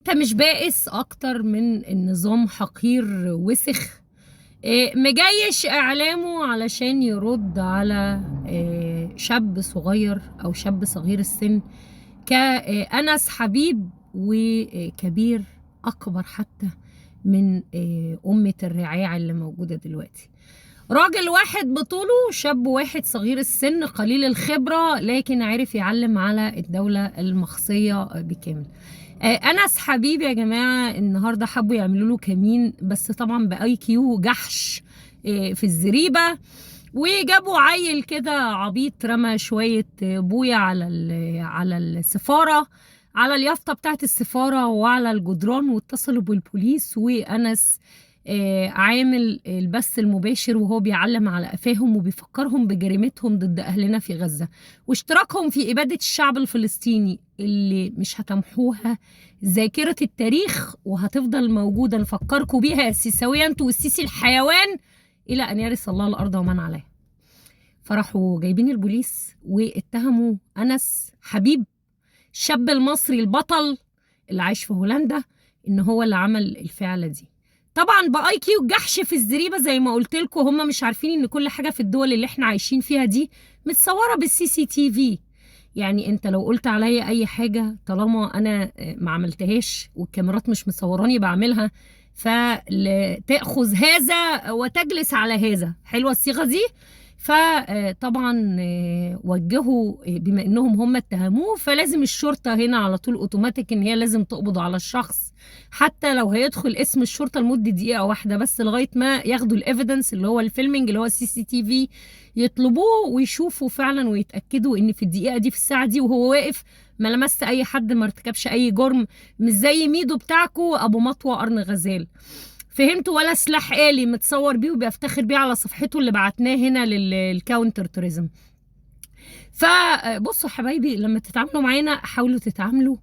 انت مش بائس اكتر من النظام حقير وسخ؟ مجيش اعلامه علشان يرد على شاب صغير او شاب صغير السن كأنس حبيب، وكبير اكبر حتى من أمة الرعاع اللي موجودة دلوقتي. راجل واحد بطوله، شاب واحد صغير السن قليل الخبرة، لكن عرف يعلم على الدولة المخصية بكامل. أنس حبيب يا جماعة النهاردة حبوا يعملوا له كمين، بس طبعا بأي كيو جحش في الزريبة، وجابوا عيل كده عبيط رمى شوية بويا على السفارة، على اليافطة بتاعت السفارة وعلى الجدران، واتصلوا بالبوليس. وأنس عامل البث المباشر وهو بيعلم على قفاهم وبيفكرهم بجريمتهم ضد أهلنا في غزة واشتراكهم في إبادة الشعب الفلسطيني اللي مش هتمحوها ذاكرة التاريخ وهتفضل موجودة. نفكركم بيها يا السيساوية انتوا والسيسي الحيوان إلى أن يرث الله الأرض ومن عليها. فراحوا جايبين البوليس واتهموا أنس حبيب الشاب المصري البطل اللي عايش في هولندا إن هو اللي عمل الفعلة دي. طبعا باي كيو جحش في الزريبه زي ما قلت لكم، هم مش عارفين ان كل حاجه في الدول اللي احنا عايشين فيها دي متصوره بالسي سي تي في. يعني انت لو قلت عليا اي حاجه طالما انا ما عملتهاش والكاميرات مش مصوراني بعملها، فتأخذ هذا وتجلس على هذا. حلوه الصيغه دي. فطبعا وجهوا بما انهم هم اتهموه، فلازم الشرطه هنا على طول اوتوماتيك ان هي لازم تقبض على الشخص، حتى لو هيدخل اسم الشرطه لمده دقيقه واحده بس لغايه ما ياخدوا الايفيدنس اللي هو الفيلمينج اللي هو السي سي تي في، يطلبوه ويشوفوا فعلا ويتاكدوا ان في الدقيقه دي في الساعه دي وهو واقف ما لمس اي حد، ما ارتكبش اي جرم، مش زي ميدو بتاعكو ابو مطوه قرن غزال. فهمتوا؟ ولا سلاح آلي متصور بيه وبيفتخر بيه على صفحته اللي بعتناه هنا للكاونتر توريزم. فبصوا حبايبي، لما تتعاملوا معانا حاولوا تتعاملوا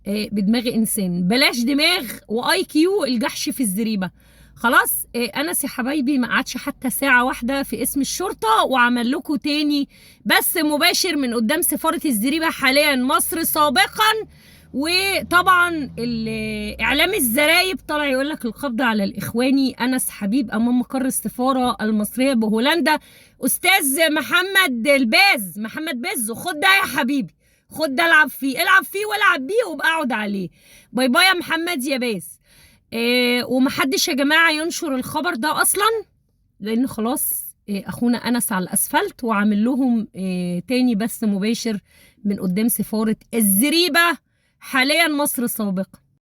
بدماغ انسان، بلاش دماغ واي كيو الجحش في الزريبه. خلاص انس يا حبايبي ما قعدش حتى ساعه واحده في اسم الشرطه وعمل لكم تاني بس مباشر من قدام سفاره الزريبه حاليا مصر سابقا. وطبعا اعلام الزرايب طلع يقول لك القبض على الاخواني انس حبيب امام مقر السفاره المصريه بهولندا. استاذ محمد باز خد ده يا حبيبي، خد ده العب فيه، العب فيه والعب بيه وابقى اقعد عليه. باي باي يا محمد يا باز. ومحدش يا جماعه ينشر الخبر ده اصلا، لان خلاص اخونا انس على الاسفلت وعامل لهم تاني بث مباشر من قدام سفاره الزريبه حاليا مصر سابقا.